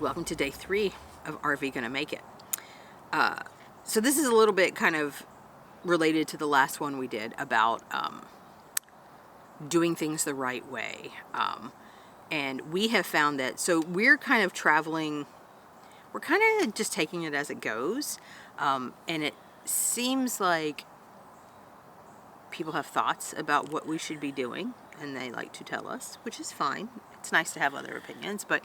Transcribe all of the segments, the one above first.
welcome to day 3 of RV Gonna Make It. So this is a little bit kind of related to the last one we did about doing things the right way. And we have found that, so we're kind of traveling, we're kind of just taking it as it goes. And it seems like people have thoughts about what we should be doing, and they like to tell us, which is fine. It's nice to have other opinions, but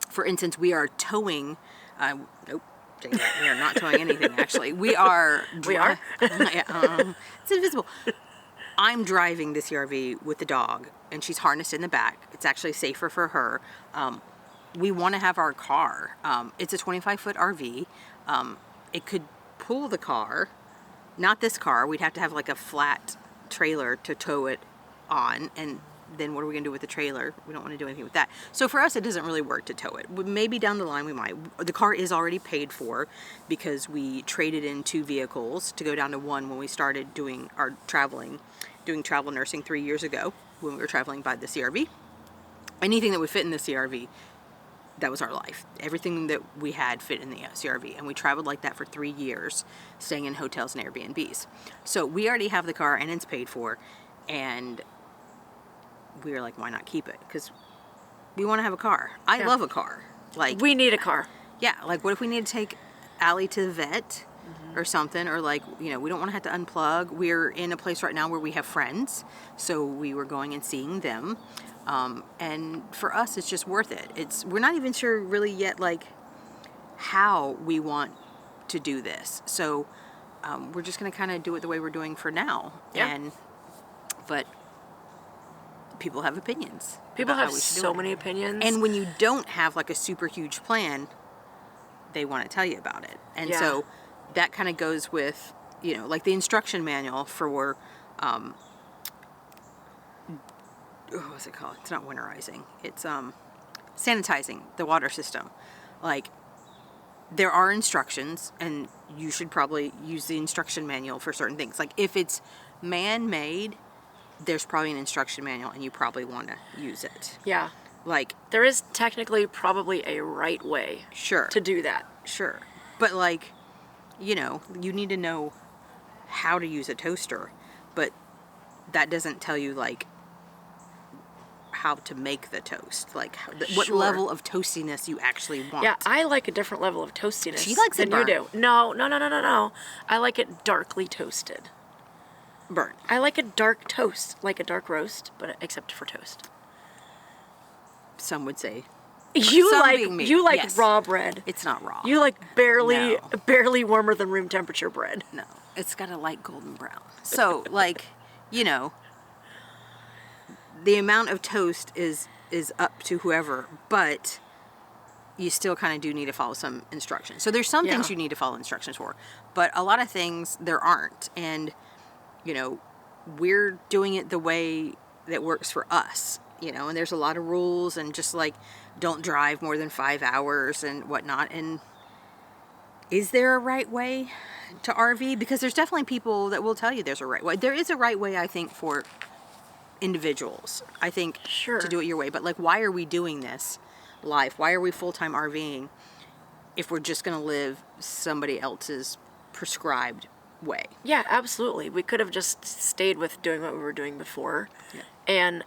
for instance, we are towing, nope, we are not towing anything, actually. We are? It's invisible. I'm driving this CRV with the dog, and she's harnessed in the back. It's actually safer for her. We want to have our car. It's a 25-foot RV. It could pull the car, not this car. We'd have to have like a flat trailer to tow it on, and then what are we going to do with the trailer? We don't want to do anything with that. So for us, it doesn't really work to tow it. Maybe down the line we might. The car is already paid for because we traded in 2 vehicles to go down to 1 when we started doing our traveling, doing travel nursing 3 years ago when we were traveling by the CRV. Anything that would fit in the CRV, that was our life. Everything that we had fit in the CRV, and we traveled like that for 3 years, staying in hotels and Airbnbs. So we already have the car and it's paid for, and we were like, why not keep it? Because we want to have a car. I love a car. Like, we need a car. Yeah, like what if we need to take Allie to the vet or something, or like, you know, we don't want to have to unplug. We're in a place right now where we have friends, so we were going and seeing them. And for us, it's just worth it. We're not even sure really yet, like, how we want to do this. So we're just going to kind of do it the way we're doing for now. Yeah. But people have opinions. People have so many opinions. And when you don't have like a super huge plan, they want to tell you about it. And so that kind of goes with, you know, like the instruction manual for, what's it called? It's not winterizing. It's sanitizing the water system. Like, there are instructions, and you should probably use the instruction manual for certain things. Like, if it's man-made, there's probably an instruction manual, and you probably want to use it. Yeah. Like, there is technically probably a right way to do that. Sure. But, like, you know, you need to know how to use a toaster, but that doesn't tell you, like, how to make the toast, like what level of toastiness you actually want. Yeah, I like a different level of toastiness. She likes it burnt. You do. No. I like it darkly toasted. Burnt. I like a dark toast, like a dark roast, but except for toast. Some would say. You like raw bread. It's not raw. You like barely warmer than room temperature bread. No, it's got a light golden brown. So, like, you know, the amount of toast is up to whoever, but you still kind of do need to follow some instructions. So there's some things you need to follow instructions for, but a lot of things there aren't. And, you know, we're doing it the way that works for us, you know, and there's a lot of rules, and just like, don't drive more than 5 hours and whatnot. And is there a right way to RV? Because there's definitely people that will tell you there's a right way. There is a right way, I think, for individuals, I think, to do it your way. But like, why are we doing this life? Why are we full-time RVing if we're just going to live somebody else's prescribed way? Yeah, absolutely. We could have just stayed with doing what we were doing before. Yeah. And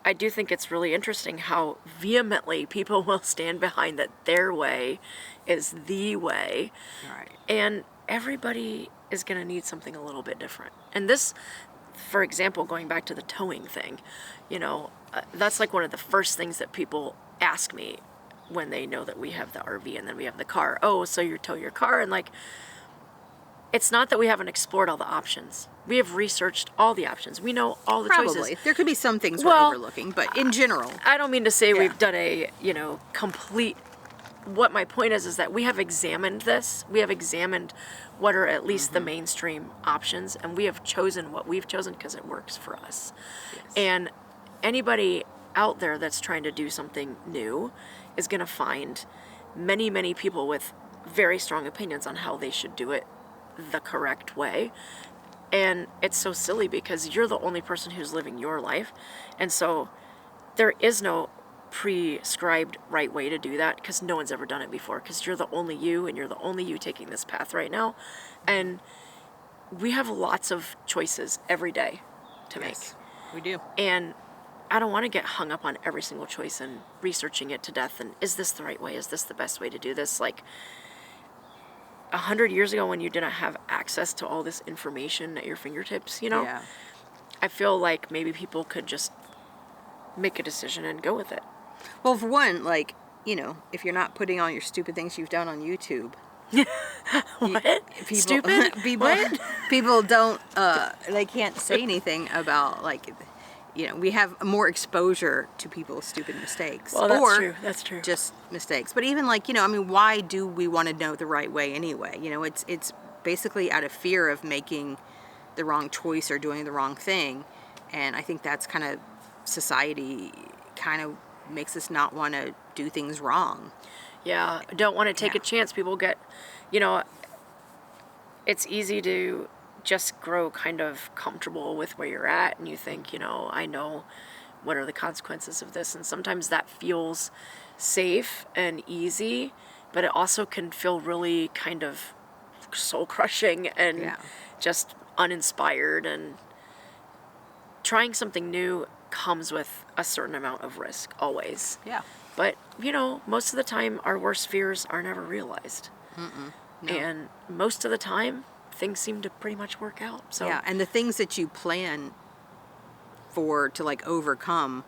I do think it's really interesting how vehemently people will stand behind that their way is the way. Right. And everybody is going to need something a little bit different. And this, for example, going back to the towing thing, you know, that's like one of the first things that people ask me when they know that we have the RV and then we have the car. Oh, so you tow your car? And like, it's not that we haven't explored all the options. We have researched all the options. We know all the choices. Probably. There could be some things we're overlooking, but in general. I don't mean to say we've done a, you know, complete. What my point is that we have examined this. We have examined what are at least the mainstream options, and we have chosen what we've chosen because it works for us. Yes. And anybody out there that's trying to do something new is going to find many, many people with very strong opinions on how they should do it the correct way. And it's so silly because you're the only person who's living your life. And so there is no prescribed right way to do that, because no one's ever done it before, because you're the only you, and you're the only you taking this path right now. And we have lots of choices every day to make. Yes, we do. And I don't want to get hung up on every single choice and researching it to death. And is this the right way? Is this the best way to do this? Like 100 years ago, when you didn't have access to all this information at your fingertips, you know, Yeah. I feel like maybe people could just make a decision and go with it. Well, for one, like, you know, if you're not putting all your stupid things you've done on YouTube, What? people, Stupid? people, What? people don't, they can't say anything about, like, you know, we have more exposure to people's stupid mistakes. Well, that's or true. That's true. just mistakes. But even, like, you know, I mean, why do we want to know the right way anyway? You know, it's basically out of fear of making the wrong choice or doing the wrong thing. And I think that's kind of society kind of makes us not want to do things wrong. Yeah, I don't want to take Yeah. a chance. People get, you know, it's easy to just grow kind of comfortable with where you're at, and you think, you know, I know what are the consequences of this. And sometimes that feels safe and easy, but it also can feel really kind of soul crushing and Yeah. just uninspired. And trying something new comes with a certain amount of risk, always. Yeah. But, you know, most of the time, our worst fears are never realized. No. And most of the time, things seem to pretty much work out. So, Yeah, and the things that you plan for to, like, overcome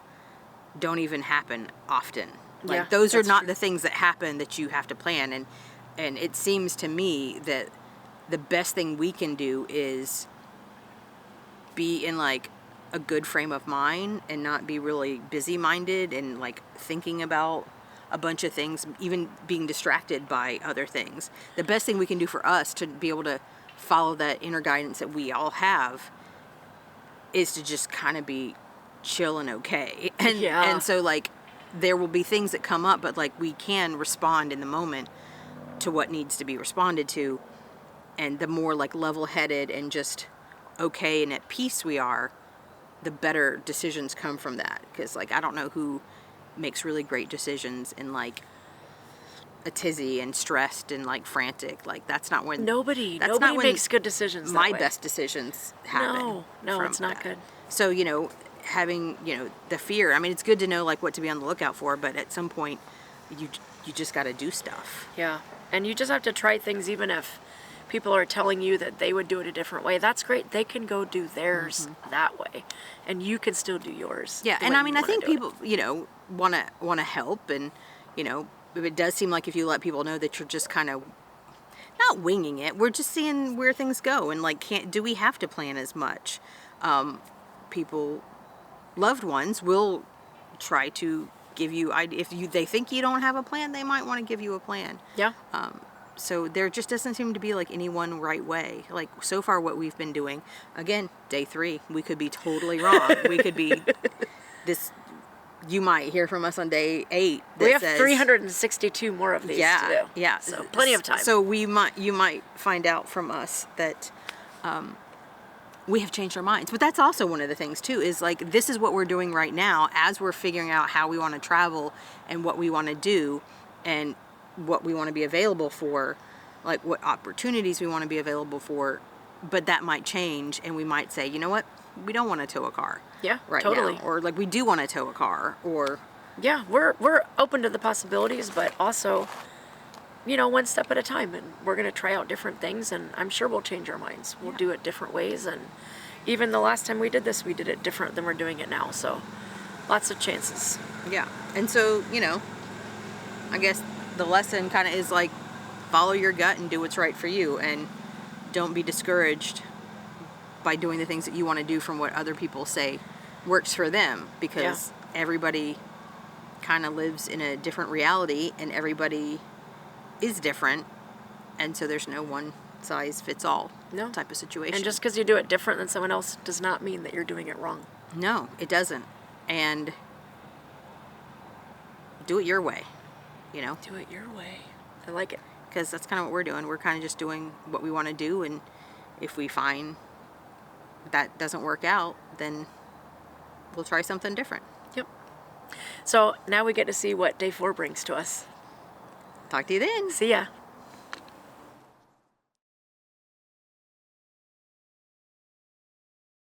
don't even happen often. Like, Yeah, those are that's not true. the things that happen that you have to plan. And it seems to me that the best thing we can do is be in, like, a good frame of mind and not be really busy minded and, like, thinking about a bunch of things, even being distracted by other things. The best thing we can do for us to be able to follow that inner guidance that we all have is to just kind of be chill and okay. And Yeah. and so, like, there will be things that come up, but, like, we can respond in the moment to what needs to be responded to. And the more, like, level-headed and just okay and at peace we are, the better decisions come from that. Because, like, I don't know who makes really great decisions in, like, a tizzy and stressed and, like, frantic. Like, that's not when nobody that's not when makes good decisions. my that way. best decisions happen. No, from it's not that. good. So, you know, having, you know, the fear, I mean, it's good to know, like, what to be on the lookout for, but at some point you just got to do stuff. Yeah. And you just have to try things, even if people are telling you that they would do it a different way. That's great. They can go do theirs that way, and you can still do yours. Yeah, the and way I mean, you I wanna think do it. people, you know, want to help, and, you know, it does seem like if you let people know that you're just kind of not winging it, we're just seeing where things go, and, like, do we have to plan as much? People, loved ones will try to give you, they think you don't have a plan, they might want to give you a plan. Yeah. So there just doesn't seem to be, like, any one right way. Like, so far what we've been doing, again, day 3, we could be totally wrong. We could be this, you might hear from us on day 8 that We have says, 362 more of these to do. yeah. So plenty of time. So you might find out from us that we have changed our minds. But that's also one of the things too, is, like, this is what we're doing right now as we're figuring out how we want to travel and what we want to do and what we want to be available for, like what opportunities we want to be available for. But that might change, and we might say, you know what, we don't want to tow a car. Yeah, right totally. now, or, like, we do want to tow a car, or Yeah, we're open to the possibilities, but also, you know, one step at a time, and we're going to try out different things, and I'm sure we'll change our minds. We'll do it different ways, and even the last time we did this, we did it different than we're doing it now, so lots of chances. yeah. And so, you know, I guess the lesson kind of is, like, follow your gut and do what's right for you, and don't be discouraged by doing the things that you want to do from what other people say works for them, because everybody kind of lives in a different reality, and everybody is different, and so there's no one size fits all No. type of situation. And just because you do it different than someone else does not mean that you're doing it wrong. no, it doesn't. And do it your way, you know, Do it your way. I like it. because that's kind of what we're doing. We're kind of just doing what we want to do, and if we find that doesn't work out, then we'll try something different. Yep. So now we get to see what day 4 brings to us. Talk to you then. See ya.